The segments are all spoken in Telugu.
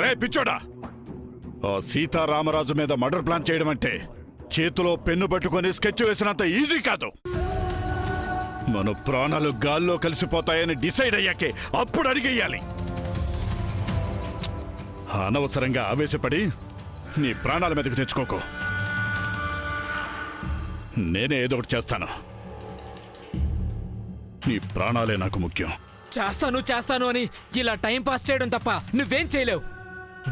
రే పిచ్చోడా, ఆ సీతారామరాజు మీద మర్డర్ ప్లాన్ చేయడం అంటే చేతిలో పెన్ను పట్టుకొని స్కెచ్ వేసినంత ఈజీ కాదు. మన ప్రాణాలు గాల్లో కలిసిపోతాయని డిసైడ్ అయ్యాకే అప్పుడు అడిగేయాలి. అనవసరంగా ఆవేశపడి నీ ప్రాణాల మీదకు తెచ్చుకోకు. నేనే ఏదో ఒకటి చేస్తాను. నీ ప్రాణాలే నాకు ముఖ్యం. చేస్తాను అని ఇలా టైం పాస్ చేయడం తప్ప నువ్వేం చేయలేవు.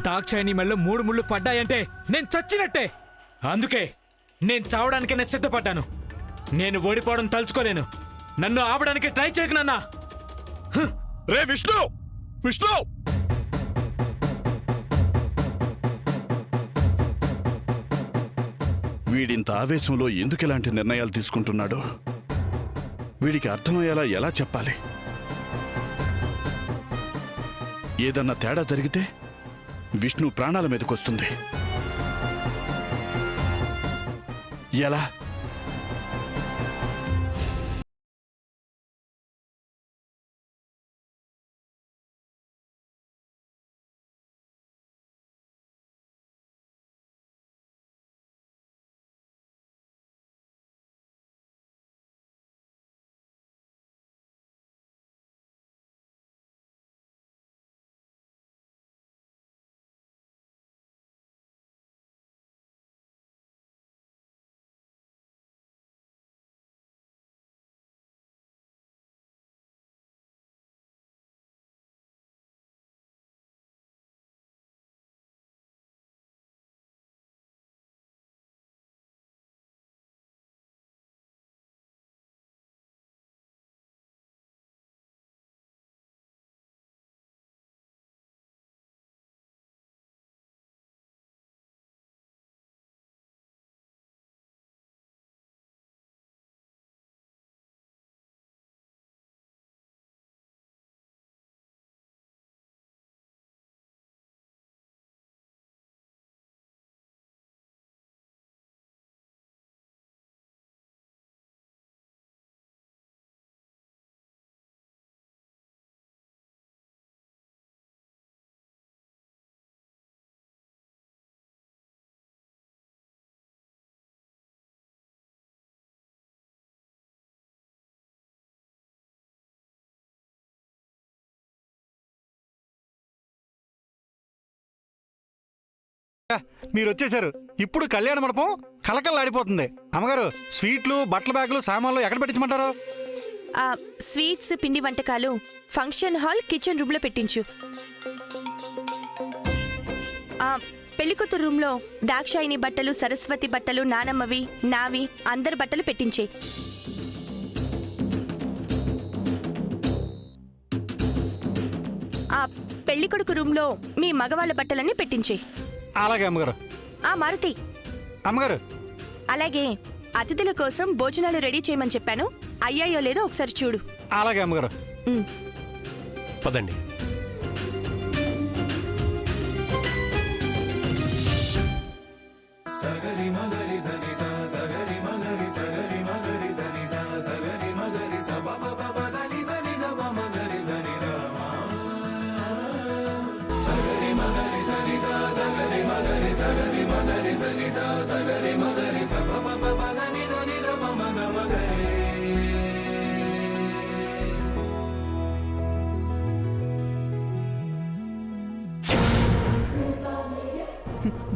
దాక్షాయణి మెళ్ళ 3 ముళ్ళు పడ్డాయంటే నేను చచ్చినట్టే. అందుకే నేను చావడానికనే సిద్ధపడ్డాను. నేను ఓడిపోవడం తలుచుకోలేను. నన్ను ఆపడానికి ట్రై చేయకు నాన్నా. రే విష్ణు, విష్ణు! వీడింత ఆవేశంలో ఎందుకు ఇలాంటి నిర్ణయాలు తీసుకుంటున్నాడు? వీడికి అర్థమయ్యేలా ఎలా చెప్పాలి? ఏదన్నా తేడా జరిగితే విష్ణు ప్రాణాల మీదకొస్తుంది. ఎలా? మీరు వచ్చేసారు. ఇప్పుడు కళ్యాణ మండపం కలకల్లాడిపోతుంది. అమ్మగారు, స్వీట్లు, బట్టల బ్యాగులు, సామాన్లు ఎక్కడ పెట్టించమంటారు? స్వీట్స్, పిండి వంటకాలు ఫంక్షన్ హాల్, కిచెన్ రూమ్ లో పెట్టించు. పెళ్లికూతురు రూమ్ లో దాక్షాయిని బట్టలు, సరస్వతి బట్టలు, నానమ్మవి, నావి, అందరి బట్టలు పెట్టించే. పెళ్లికొడుకు రూమ్ లో మీ మగవాళ్ళ బట్టలన్నీ పెట్టించే. అలాగే అమ్మగారు. మారుతి అమ్మగారు, అలాగే అతిథుల కోసం భోజనాలు రెడీ చేయమని చెప్పాను. అయ్యాయో లేదో ఒకసారి చూడు. అలాగే అమ్మగారు. పదండి.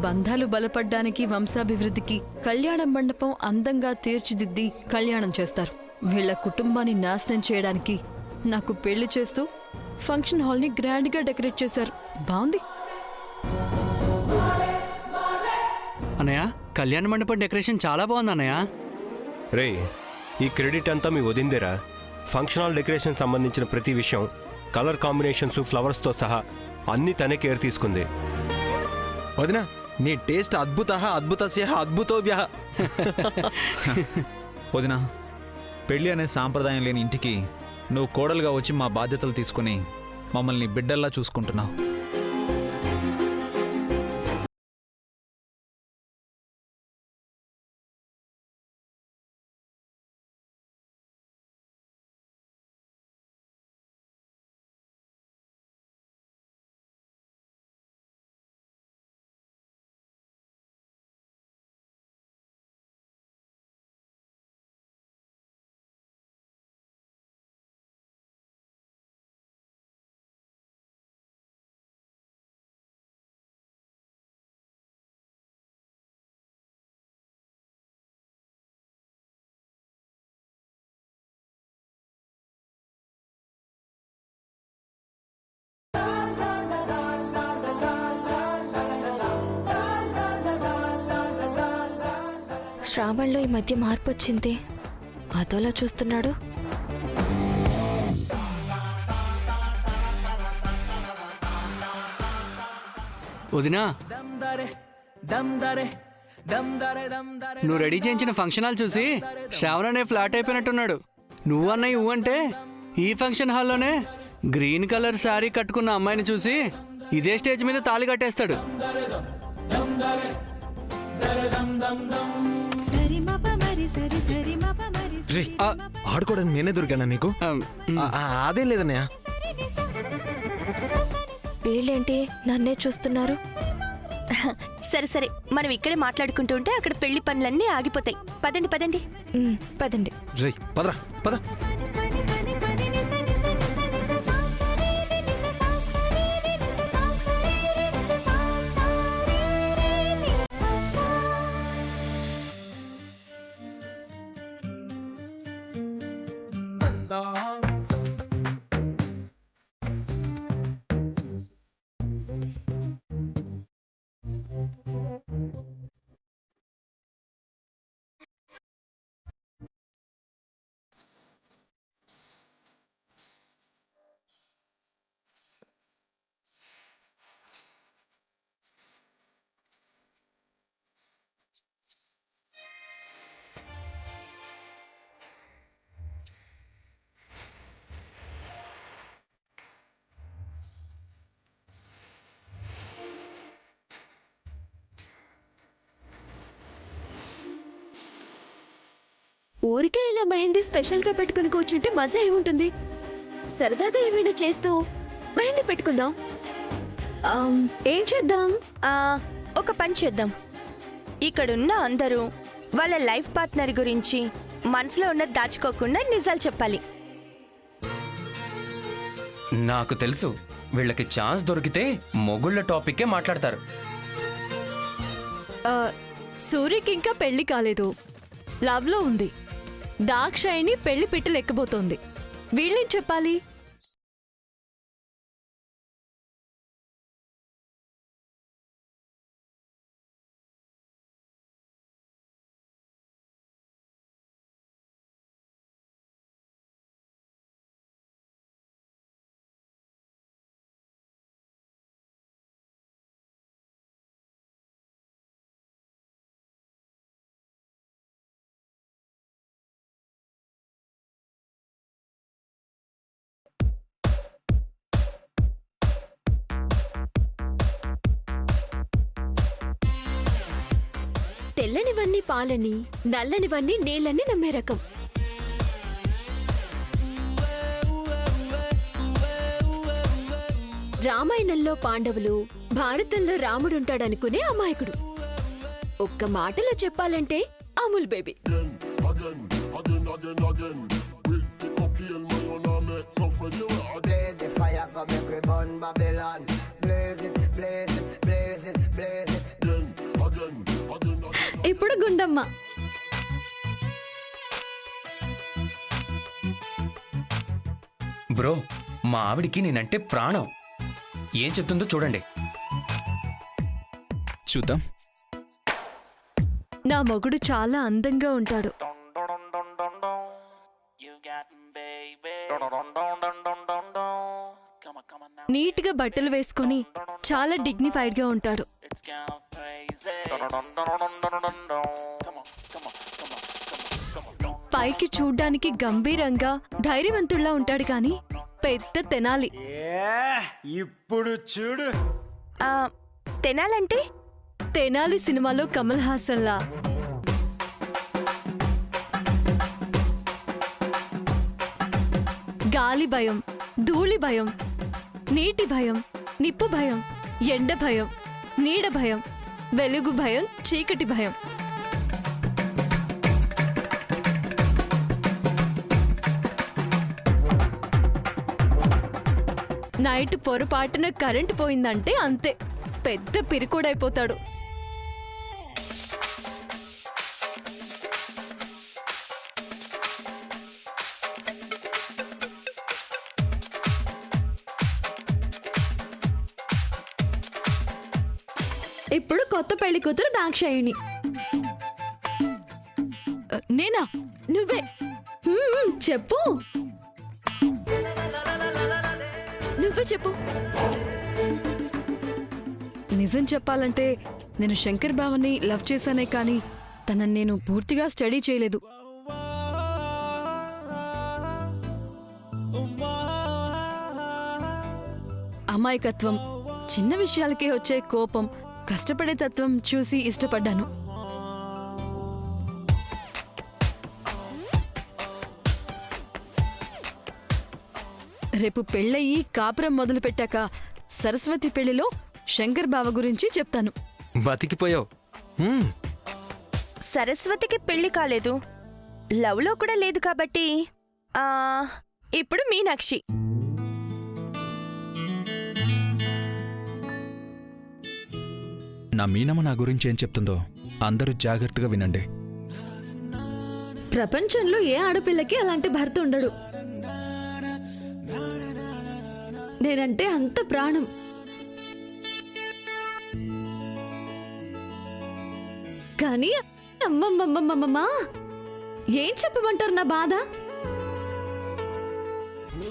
బంధాలు బలపడ్డానికి, వంశాభివృద్ధికి కళ్యాణ మండపం అందంగా తీర్చిదిద్ది కళ్యాణం చేస్తారు. వీళ్ల కుటుంబాన్ని నాశనం చేయడానికి నాకు పెళ్లి చేస్తూ ఫంక్షన్ హాల్ని గ్రాండ్గా డెకరేట్ చేశారు. బాగుంది. అన్నయ్య, కళ్యాణ మండపం డెకరేషన్ చాలా బాగుంది అన్నయ్య. రే, ఈ క్రెడిట్ అంతా మీ వదిందేరా. ఫంక్షన్ హాల్ డెకరేషన్ సంబంధించిన ప్రతి విషయం, కలర్ కాంబినేషన్స్, ఫ్లవర్స్తో సహా అన్నీ తనే కేర్ తీసుకుంది. వదినా, నీ టేస్ట్ అద్భుతస్య అద్భుతోభ్యః. వదినా, పెళ్ళి అనే సాంప్రదాయం లేని ఇంటికి నువ్వు కోడలుగా వచ్చి మా బాధ్యతలు తీసుకుని మమ్మల్ని బిడ్డల్లా చూసుకుంటున్నావు. శ్రావణ్లో ఈ మధ్య మార్పు వచ్చింది. అదోలా చూస్తున్నాడు. వదినా, నువ్వు రెడీ చేయించిన ఫంక్షన్ హాల్ చూసి శ్రావణ్ అనే ఫ్లాట్ అయిపోయినట్టున్నాడు. నువ్వు అన్నయ్య అంటే ఈ ఫంక్షన్ హాల్లోనే గ్రీన్ కలర్ శారీ కట్టుకున్న అమ్మాయిని చూసి ఇదే స్టేజ్ మీద తాళి కట్టేస్తాడు. ఆడుకోవడానికి నేనే దొరికానా నీకు? అదేం లేదన్నయ్య. వీళ్ళేంటి నన్నే చూస్తున్నారు? సరే సరే, మనం ఇక్కడే మాట్లాడుకుంటూ ఉంటే అక్కడ పెళ్లి పనులన్నీ ఆగిపోతాయి. పదండి పదండి. పదండి. రే పదరా పద. ఊరికే ఇలా మెహందీ స్పెషల్గా పెట్టుకుని కూర్చుంటే మజా ఏముంటుంది? సరదాగా ఏమైనా చేస్తూ మెహందీ పెట్టుకుందాం. ఏం చేద్దాం? ఒక పని చేద్దాం. ఇక్కడున్న అందరూ వాళ్ళ లైఫ్ పార్ట్నర్ గురించి మనసులో ఉన్నది దాచుకోకుండా నిజాలు చెప్పాలి. నాకు తెలుసు, వీళ్ళకి ఛాన్స్ దొరికితే మొగుళ్ళ టాపిక్కే మాట్లాడతారు. సూర్యకి ఇంకా పెళ్లి కాలేదు, లవ్ లో ఉంది. దాక్షాయిని పెళ్లి పిట్టలు ఎక్కబోతోంది. వీళ్ళేం చెప్పాలి? తెల్లనివన్నీ పాలని, నల్లనివన్నీ నీళ్ళని నమ్మే రకం. రామాయణంలో పాండవులు, భారతంలో రాముడుంటాడనుకునే అమాయకుడు. ఒక్క మాటలో చెప్పాలంటే అమూల్ బేబీ. ఇప్పుడు గుండమ్మ. బ్రో, మా ఆవిడికి నేనంటే ప్రాణం. ఏం చెప్తుందో చూడండి. చూద్దాం. నా మొగుడు చాలా అందంగా ఉంటాడు. నీట్గా బట్టలు వేసుకొని చాలా డిగ్నిఫైడ్ గా ఉంటాడు. పైకి చూడ్డానికి గంభీరంగా ధైర్యవంతుల్లా ఉంటాడు కానీ పెద్ద తెనాలి. ఇప్పుడు చూడు. తెనాలంటే తెనాలి సినిమాలో కమల్ హాసన్లా. గాలి భయం, ధూళి భయం, నీటి భయం, నిప్పు భయం, ఎండ భయం, నీడ భయం, వెలుగు భయం, చీకటి భయం. నైట్ పొరపాటున కరెంటు పోయిందంటే అంతే, పెద్ద పిరికోడైపోతాడు. ఇప్పుడు కొత్త పెళ్లి కూతురు దాక్షాయిని. నేనా? నువ్వే. చెప్పు. నువ్వే చెప్పు. నిజం చెప్పాలంటే నేను శంకర్ బావని లవ్ చేశానే కానీ తనని నేను పూర్తిగా స్టడీ చేయలేదు. అమాయకత్వం, చిన్న విషయాలకే వచ్చే కోపం, కష్టపడే తత్వం చూసి ఇష్టపడ్డాను. రేపు పెళ్ళయి కాపురం మొదలుపెట్టాక సరస్వతి పెళ్లిలో శంకర్ బావ గురించి చెప్తాను. బతికిపోయావు. సరస్వతికి పెళ్లి కాలేదు, లవ్లో కూడా లేదు కాబట్టి ఇప్పుడు మీనాక్షి. నా మీనమ్మ నా గురించి ఏం చెప్తుందో అందరూ జాగ్రత్తగా వినండి. ప్రపంచంలో ఏ ఆడపిల్లకి అలాంటి భర్త ఉండడు. నేనంటే అంత ప్రాణం. కానీ అమ్మమ్మమ్మమ్మమ్మా, ఏం చెప్పమంటారు నా బాధ?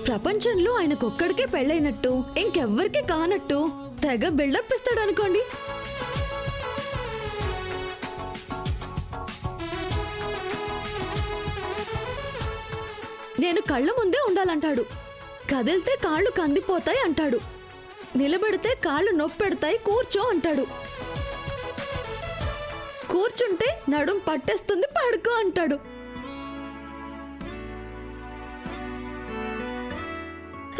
ప్రపంచంలో ఆయనకొక్కడికే పెళ్ళైనట్టు ఇంకెవ్వరికీ కానట్టు తెగ బిల్డప్ ఇస్తాడు అనుకోండి. నేను కళ్ళ ముందే ఉండాలంటాడు. కదిలితే కాళ్ళు కందిపోతాయి అంటాడు. నిలబడితే కాళ్ళు నొప్పెడతాయి, కూర్చో అంటాడు. కూర్చుంటే నడుం పట్టేస్తుంది, పడుకో అంటాడు.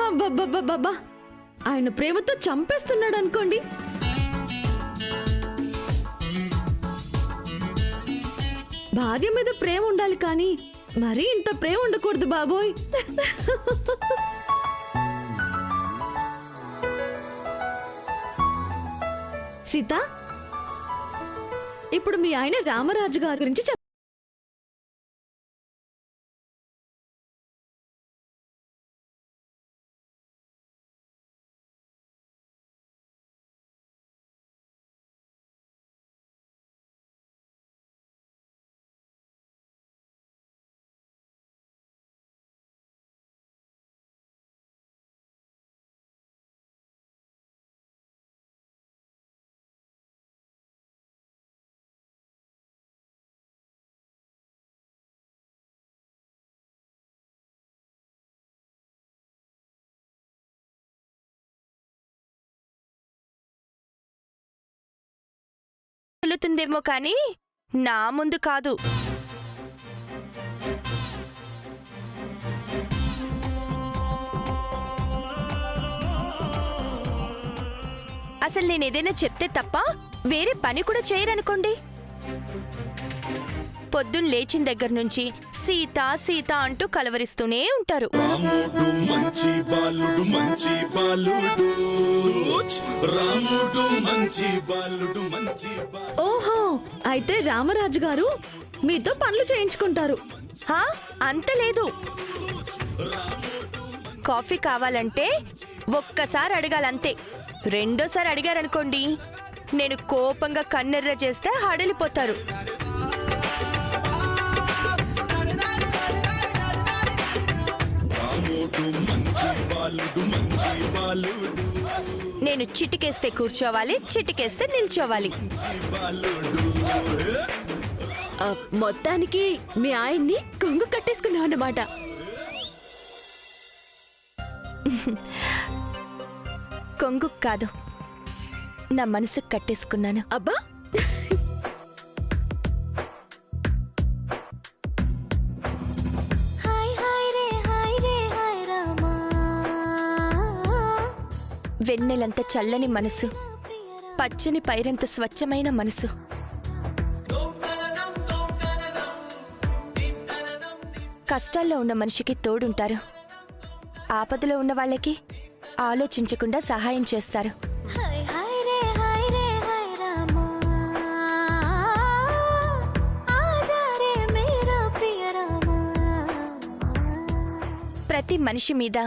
అబ్బబ్బబ్బబ్బా, ఆయన ప్రేమతో చంపేస్తున్నాడు అనుకోండి. భార్య మీద ప్రేమ ఉండాలి కానీ మరీ ఇంత ప్రేమ ఉండకూడదు బాబోయ్. సీత, ఇప్పుడు మీ ఆయన రామరాజు గారి గురించి చెప్ప. వెళుతుందేమో కానీ నా ముందు కాదు. అసలు నేనేదైనా చెప్తే తప్ప వేరే పని కూడా చేయరనుకోండి. పొద్దున్న లేచిన దగ్గర నుంచి సీత సీత అంటూ కలవరిస్తూనే ఉంటారు. రాముడు మంచి బాలుడు, మంచి బాలుడు, రాముడు మంచి బాలుడు, మంచి బాలుడు. ఓహో, అయితే రామరాజు గారు మీతో పనులు చేయించుకుంటారు. అంత లేదు. కాఫీ కావాలంటే ఒక్కసారి అడగాలంతే. రెండోసారి అడిగారనుకోండి, నేను కోపంగా కన్నెర్ర చేస్తే హడలిపోతారు. నేను చిటికేస్తే కూర్చోవాలి, చిటికేస్తే నిల్చోవాలి. మొత్తానికి మీ ఆయన్ని కొంగు కట్టేసుకున్నావు అన్నమాట. కొంగు కాదు, నా మనసుకు కట్టేసుకున్నాను. అబ్బా, వెన్నెలంత చల్లని మనసు, పచ్చని పైరంత స్వచ్ఛమైన మనసు. కష్టాల్లో ఉన్న మనిషికి తోడుంటారు, ఆపదలో ఉన్న వాళ్ళకి ఆలోచించకుండా సహాయం చేస్తారు. ప్రతి మనిషి మీద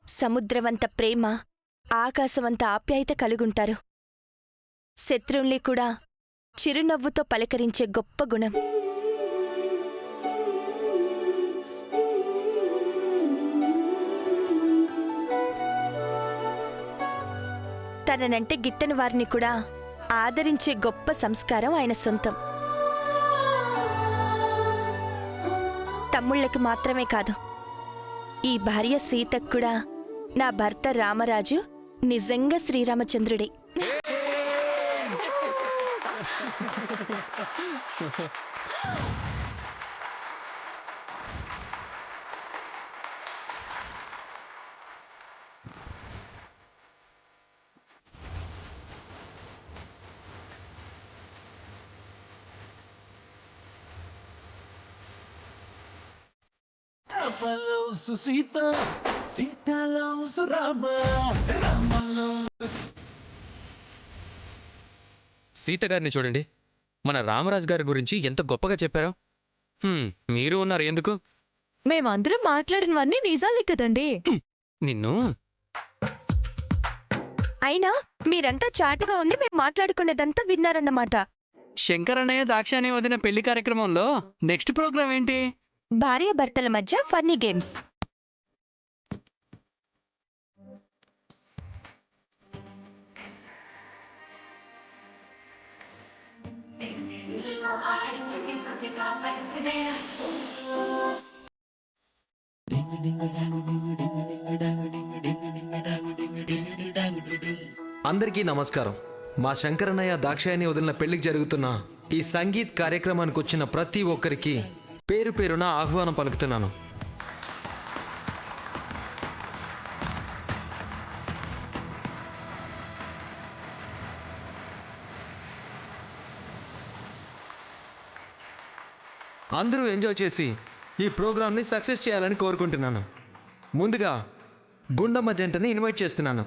సముద్రవంత ప్రేమ, ఆకాశవంత ఆప్యాయత కలుగుంటారు. శత్రువుల్ని కూడా చిరునవ్వుతో పలకరించే గొప్ప గుణం. తననంటే గిట్టని వారిని కూడా ఆదరించే గొప్ప సంస్కారం ఆయన సొంతం. తమ్ముళ్ళకి మాత్రమే కాదు, ఈ భార్య సీతకు కూడా నా భర్త రామరాజు నిజంగా శ్రీరామచంద్రుడే. సీత గారిని చూడండి, మన రామరాజు గారి గురించి ఎంత గొప్పగా చెప్పారో. మీరు ఉన్నారు ఎందుకు? మేమందరం మాట్లాడినవన్నీ నిజాలే కదండి. నిన్ను అయినా మీరంతా చాటుగా ఉండి మేము మాట్లాడుకునేదంతా విన్నారన్నమాట. శంకర్ అన్నయ్య దాక్షాయణి వదిన పెళ్లి కార్యక్రమంలో నెక్స్ట్ ప్రోగ్రామ్ ఏంటి? భార్యాభర్తల మధ్య ఫన్నీ గేమ్స్. అందరికీ నమస్కారం. మా శంకరన్నయ్య దాక్షాయణి వదిలిన పెళ్లికి జరుగుతున్న ఈ సంగీత్ కార్యక్రమానికి వచ్చిన ప్రతి ఒక్కరికి పేరు పేరున ఆహ్వానం పలుకుతున్నాను. అందరూ ఎంజాయ్ చేసి ఈ ప్రోగ్రామ్ని సక్సెస్ చేయాలని కోరుకుంటున్నాను. ముందుగా గుండమ్మ జంటని ఇన్వైట్ చేస్తున్నాను.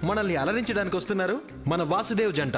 మనల్ని అలరించడానికి వస్తున్నారు మన వాసుదేవ్ జంట.